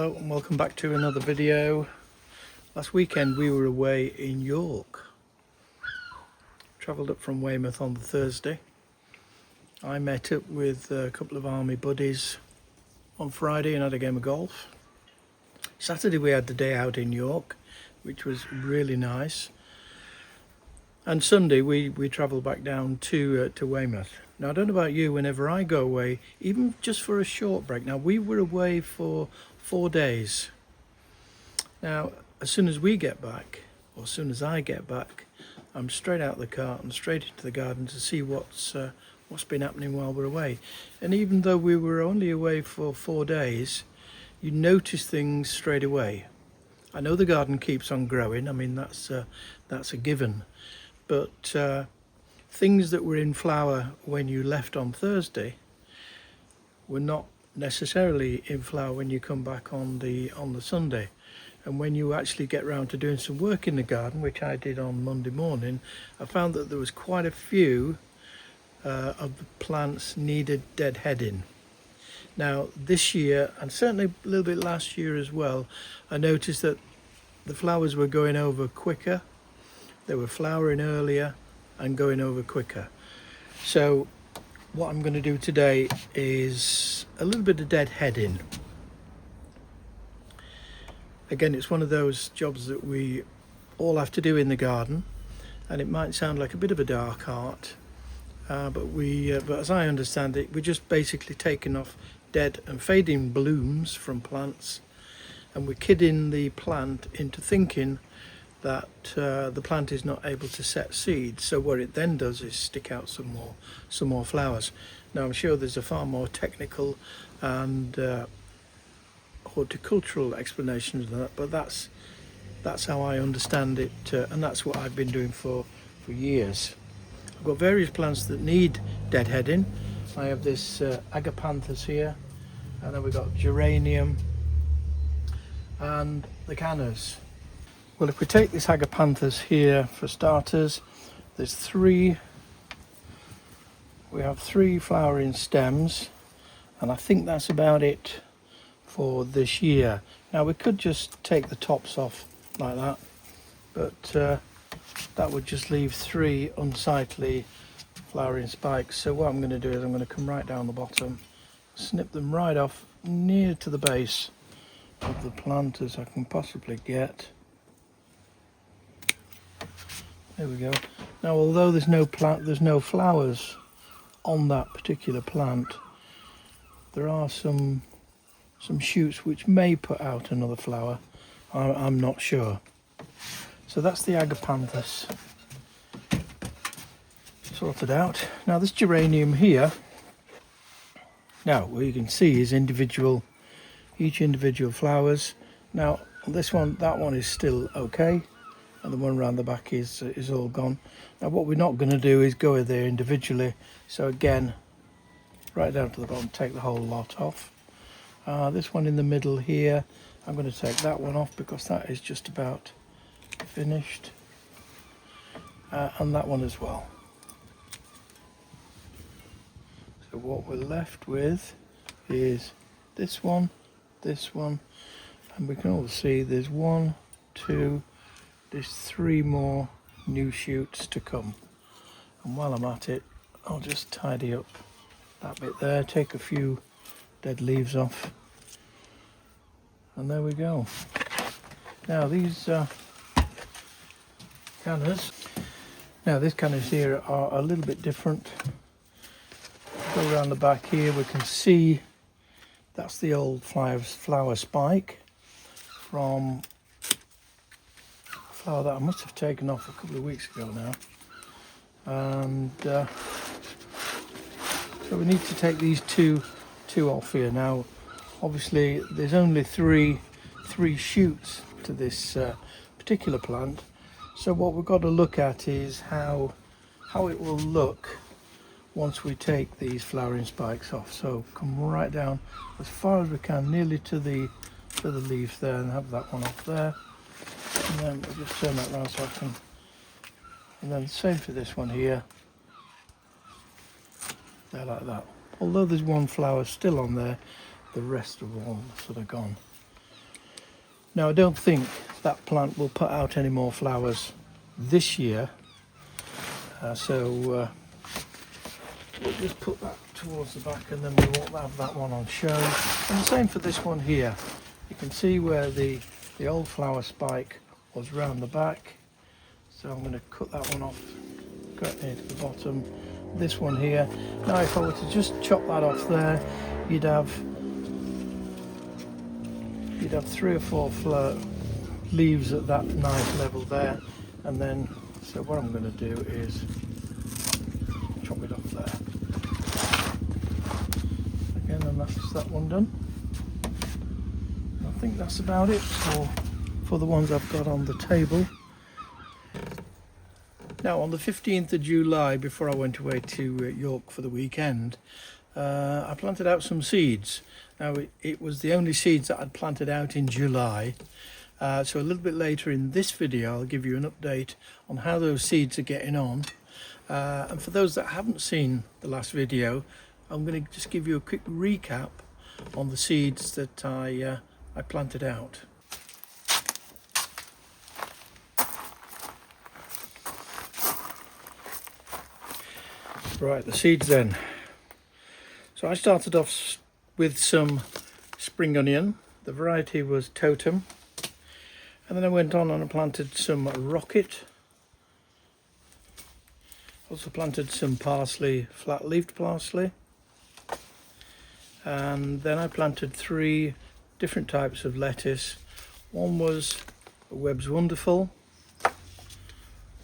Hello and welcome back to another video. Last weekend we were away in York. Travelled up from Weymouth on the Thursday. I met up with a couple of army buddies on Friday and had a game of golf. Saturday we had the day out in York, which was really nice. And Sunday we travelled back down to Weymouth. Now I don't know about you, whenever I go away, even just for a short break. Now we were away for 4 days. Now as soon as we get back, or as soon as I get back, I'm straight out the car and straight into the garden to see what's been happening while we're away. And even though we were only away for 4 days, you notice things straight away. I know the garden keeps on growing. I mean that's a given. But things that were in flower when you left on Thursday were not necessarily in flower when you come back on the Sunday. And when you actually get round to doing some work in the garden, which I did on Monday morning, I found that there was quite a few of the plants needed deadheading. Now this year, and certainly a little bit last year as well, I noticed that the flowers were going over quicker, they were flowering earlier and going over quicker. So what I'm going to do today is a little bit of deadheading. Again, it's one of those jobs that we all have to do in the garden, and it might sound like a bit of a dark art, but as I understand it, we're just basically taking off dead and fading blooms from plants, and we're kidding the plant into thinking that the plant is not able to set seed. So what it then does is stick out some more flowers. Now I'm sure there's a far more technical and horticultural explanation of that, but that's how I understand it, and that's what I've been doing for years. I've got various plants that need deadheading. I have this agapanthus here, and then we've got geranium and the cannas. Well, if we take this agapanthus here for starters, we have 3 flowering stems, and I think that's about it for this year. Now we could just take the tops off like that, but that would just leave 3 unsightly flowering spikes. So what I'm going to do is I'm going to come right down the bottom, snip them right off near to the base of the plant as I can possibly get. There we go. Now although there's no flowers on that particular plant, there are some shoots which may put out another flower. I'm not sure. So that's the agapanthus sorted out. Now this geranium here, now what you can see is each individual flowers. Now this one, that one is still okay, and the one around the back is all gone. Now what we're not going to do is go there individually, so again right down to the bottom, take the whole lot off. This one in the middle here, I'm going to take that one off because that is just about finished, and that one as well. So what we're left with is this one, and we can all see there's 1, 2, there's 3 more new shoots to come. And while I'm at it, I'll just tidy up that bit there, take a few dead leaves off, and there we go. Now these cannas, these cannas here are a little bit different. Go around the back here, we can see that's the old flower spike from flower that I must have taken off a couple of weeks ago now, and so we need to take these two off here. Now obviously there's only three shoots to this particular plant, so what we've got to look at is how it will look once we take these flowering spikes off. So come right down as far as we can, nearly to the leaf there, and have that one off there. And then we'll just turn that around so I can, and then same for this one here, there like that. Although there's one flower still on there, the rest of all sort of gone. Now I don't think that plant will put out any more flowers this year, so we'll just put that towards the back and then we won't have that one on show. And the same for this one here. You can see where the old flower spike was round the back, so I'm going to cut that one off, cut near to the bottom. This one here, now if I were to just chop that off there, you'd have 3 or 4 leaves at that nice level there, and then so what I'm going to do is chop it off there again, and that's that one done. I think that's about it for the ones I've got on the table. Now on the 15th of July, before I went away to York for the weekend, I planted out some seeds. Now it was the only seeds that I'd planted out in July, so a little bit later in this video I'll give you an update on how those seeds are getting on. And for those that haven't seen the last video, I'm going to just give you a quick recap on the seeds that I planted out. Right, the seeds then. So I started off with some spring onion. The variety was Totem. And then I went on and I planted some rocket. Also planted some parsley, flat-leaved parsley. And then I planted 3 different types of lettuce. One was Webb's Wonderful,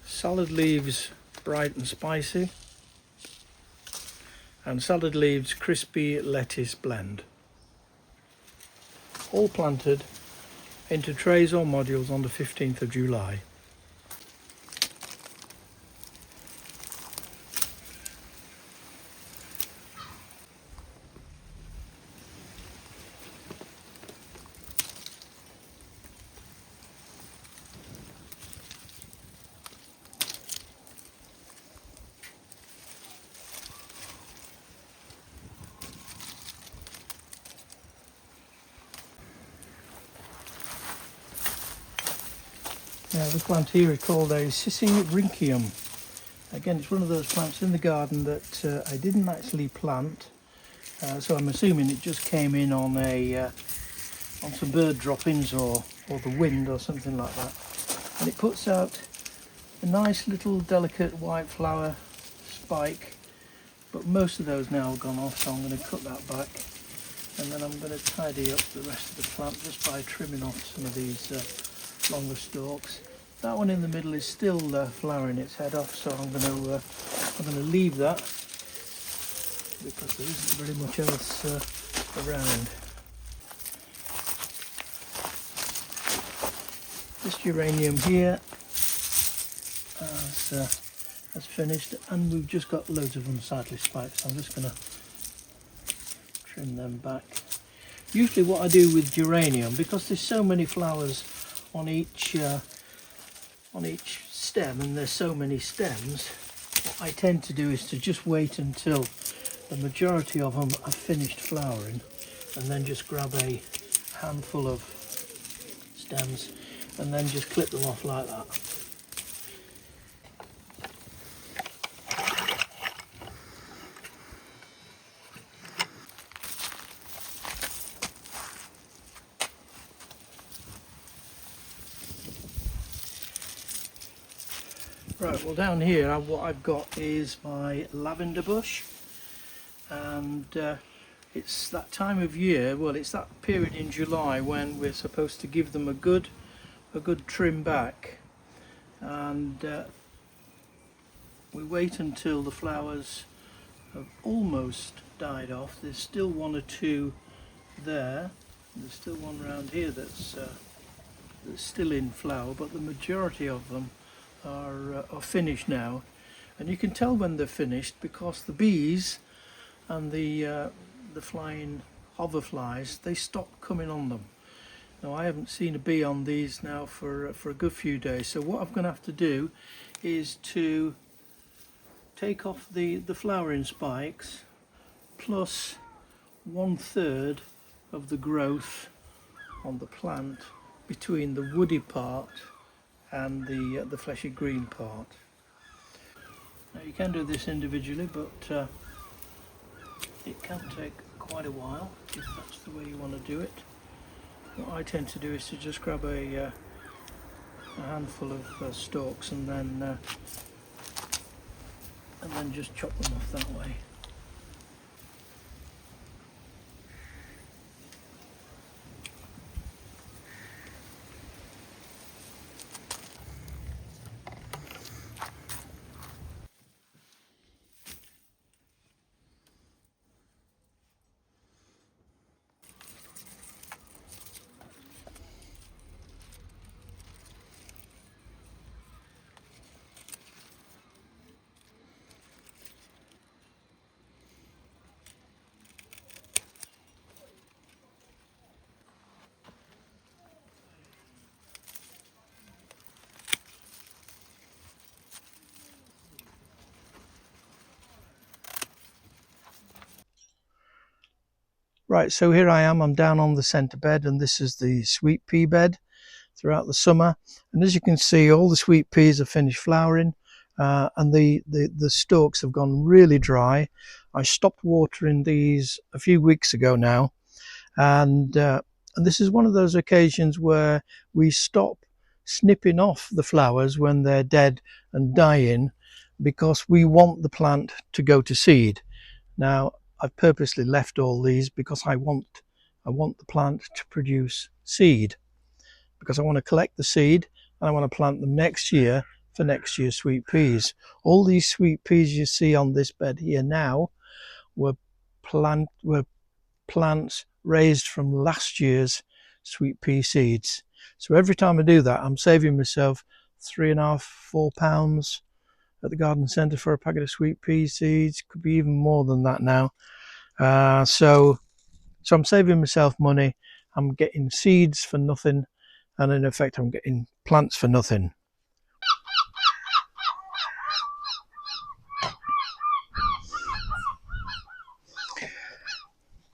salad leaves bright and spicy, and salad leaves crispy lettuce blend. All planted into trays or modules on the 15th of July. Now the plant here is called a Sisyrinchium. Again, it's one of those plants in the garden that I didn't actually plant, so I'm assuming it just came in on some bird droppings or the wind or something like that. And it puts out a nice little delicate white flower spike, but most of those now have gone off, so I'm going to cut that back, and then I'm going to tidy up the rest of the plant just by trimming off some of these longer stalks. That one in the middle is still flowering its head off, so I'm going to leave that because there isn't very much else around. This geranium here has finished, and we've just got loads of unsightly spikes. I'm just going to trim them back. Usually what I do with geranium, because there's so many flowers on each stem, and there's so many stems, what I tend to do is to just wait until the majority of them have finished flowering, and then just grab a handful of stems and then just clip them off like that. Right, well down here what I've got is my lavender bush, and it's that time of year, well it's that period in July when we're supposed to give them a good trim back, and we wait until the flowers have almost died off. There's still 1 or 2 there, there's still one around here that's still in flower, but the majority of them are finished now, and you can tell when they're finished because the bees and the flying hoverflies, they stop coming on them. Now I haven't seen a bee on these now for a good few days, so what I'm going to have to do is to take off the flowering spikes plus 1/3 of the growth on the plant between the woody part and the fleshy green part. Now you can do this individually, but it can take quite a while if that's the way you want to do it. What I tend to do is to just grab a handful of stalks and then just chop them off that way. Right, so here I am, I'm down on the centre bed, and this is the sweet pea bed throughout the summer. And as you can see, all the sweet peas have finished flowering, and the stalks have gone really dry. I stopped watering these a few weeks ago now, and this is one of those occasions where we stop snipping off the flowers when they're dead and dying, because we want the plant to go to seed. Now, I've purposely left all these because I want the plant to produce seed, because I want to collect the seed and I want to plant them next year for next year's sweet peas. All these sweet peas you see on this bed here now were plants raised from last year's sweet pea seeds. So every time I do that, I'm saving myself £3.5–4 at the garden centre for a packet of sweet pea seeds. Could be even more than that now. So I'm saving myself money. I'm getting seeds for nothing, and in effect I'm getting plants for nothing.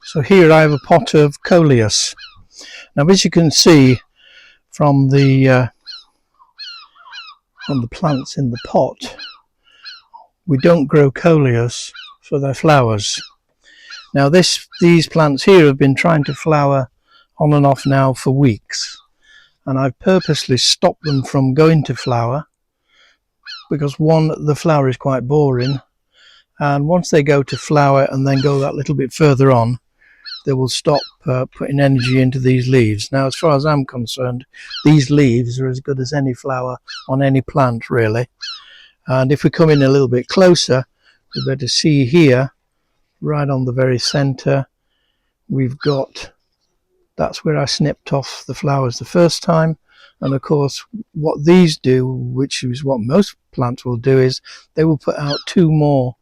So here I have a pot of coleus. Now, as you can see from the plants in the pot, we don't grow coleus for their flowers. Now these plants here have been trying to flower on and off now for weeks, and I've purposely stopped them from going to flower because, one, the flower is quite boring, and once they go to flower and then go that little bit further on, they will stop putting energy into these leaves. Now, as far as I'm concerned, these leaves are as good as any flower on any plant, really. And if we come in a little bit closer, we'll be able to see here, right on the very centre, we've got, that's where I snipped off the flowers the first time. And of course, what these do, which is what most plants will do, is they will put out 2 more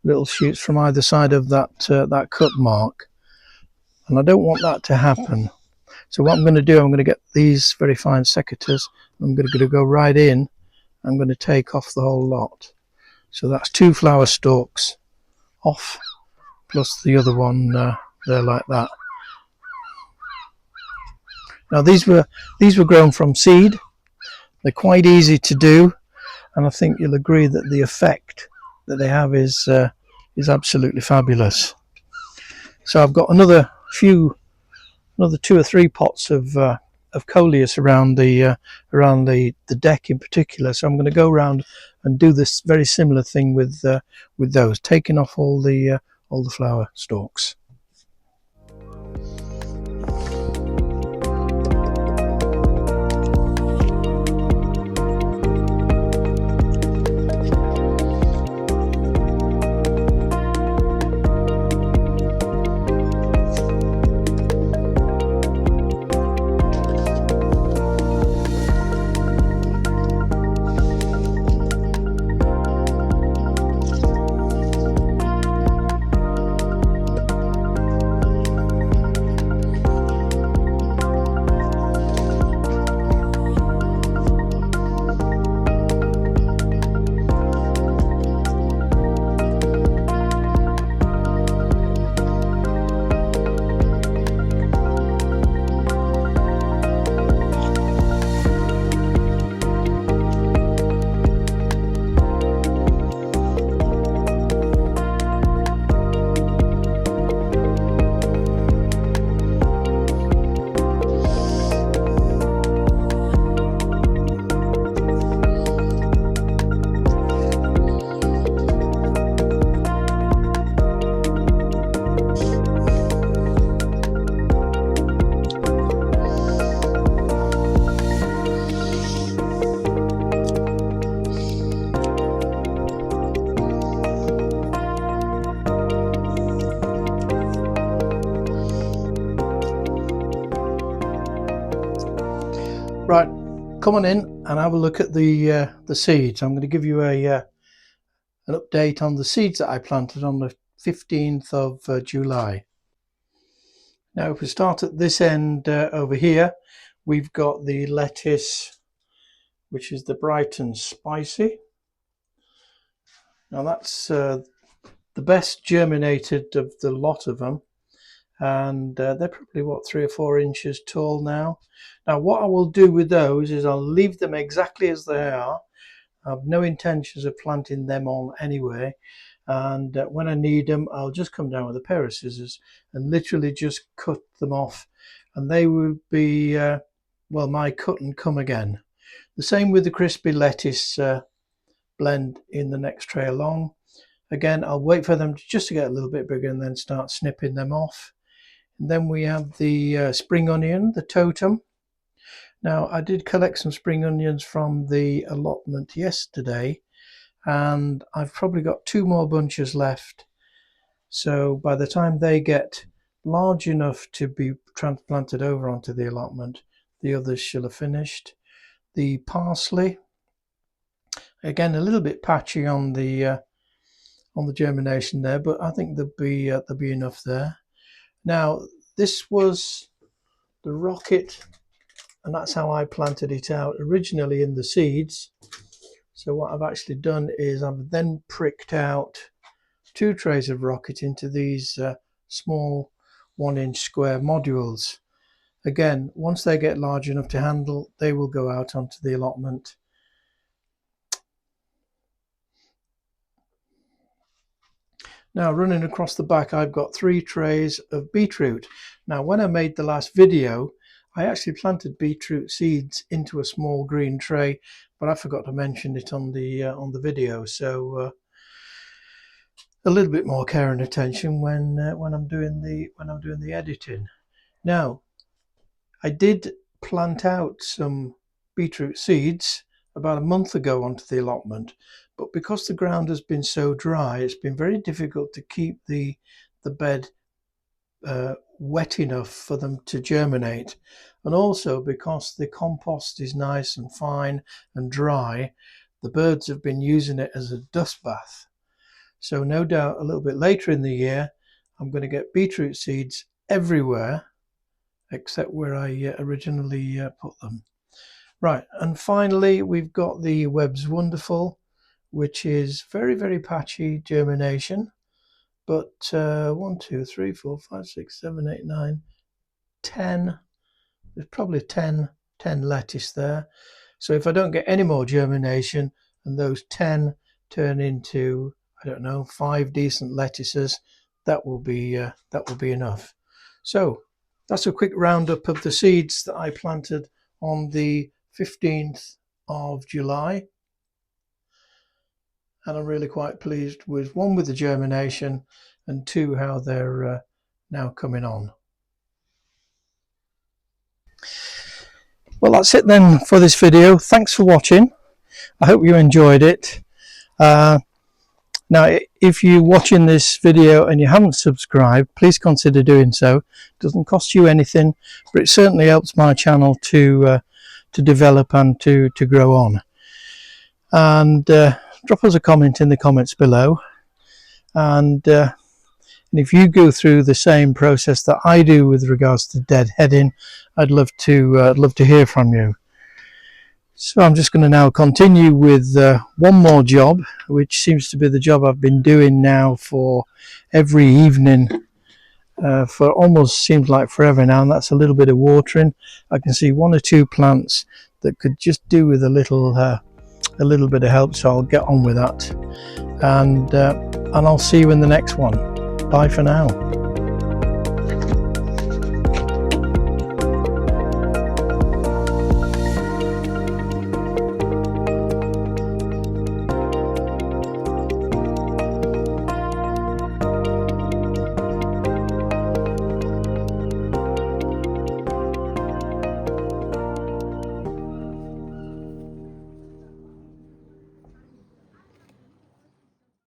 little shoots from either side of that cut mark. And I don't want that to happen. So what I'm going to do, I'm going to get these very fine secateurs. I'm going to go right in. I'm going to take off the whole lot. So that's 2 flower stalks off, plus the other one there, like that. Now these were grown from seed. They're quite easy to do, and I think you'll agree that the effect that they have is absolutely fabulous. So I've got another 2 or 3 pots of coleus around the deck in particular. So I'm going to go around and do this very similar thing with those, taking off all the flower stalks. Come on in and have a look at the seeds. I'm going to give you an update on the seeds that I planted on the 15th of July. Now if we start at this end over here, we've got the lettuce, which is the bright and spicy. Now that's the best germinated of the lot of them, and they're probably what, 3 or 4 inches tall now. Now what I will do with those is I'll leave them exactly as they are. I have no intentions of planting them on anyway, and when I need them I'll just come down with a pair of scissors and literally just cut them off, and they will be well, my cut and come again. The same with the crispy lettuce blend in the next tray along. Again, I'll wait for them just to get a little bit bigger and then start snipping them off. And then we have the spring onion, the totem. Now I did collect some spring onions from the allotment yesterday, and I've probably got 2 more bunches left. So by the time they get large enough to be transplanted over onto the allotment, the others shall have finished. The parsley, again a little bit patchy on the germination there, but I think there'll be enough there. Now this was the rocket, and that's how I planted it out originally in the seeds. So what I've actually done is I've then pricked out 2 trays of rocket into these small 1-inch square modules. Again, once they get large enough to handle, they will go out onto the allotment. Now running across the back, I've got 3 trays of beetroot. Now when I made the last video, I actually planted beetroot seeds into a small green tray, but I forgot to mention it on the video. So a little bit more care and attention when I'm doing the editing. Now I did plant out some beetroot seeds about a month ago onto the allotment, but because the ground has been so dry, it's been very difficult to keep the bed wet enough for them to germinate, and also because the compost is nice and fine and dry, the birds have been using it as a dust bath. So no doubt a little bit later in the year I'm going to get beetroot seeds everywhere except where I originally put them. Right, and finally we've got the Webb's Wonderful, which is very, very patchy germination, but 1, 2, 3, 4, 5, 6, 7, 8, 9, 10, there's probably 10 lettuce there. So if I don't get any more germination and those 10 turn into, I don't know, 5 decent lettuces, that will be enough. So that's a quick roundup of the seeds that I planted on the 15th of July. And I'm really quite pleased with, 1, with the germination, and 2, how they're now coming on. Well, that's it then for this video. Thanks for watching. I hope you enjoyed it. Now if you're watching this video and you haven't subscribed, please consider doing so. It doesn't cost you anything, but it certainly helps my channel to develop and to grow on. And drop us a comment in the comments below, and if you go through the same process that I do with regards to deadheading, I'd love to hear from you. So I'm just going to now continue with one more job, which seems to be the job I've been doing now for every evening for almost seems like forever now, and that's a little bit of watering. I can see 1 or 2 plants that could just do with a little bit of help, so I'll get on with that, and I'll see you in the next one. Bye for now.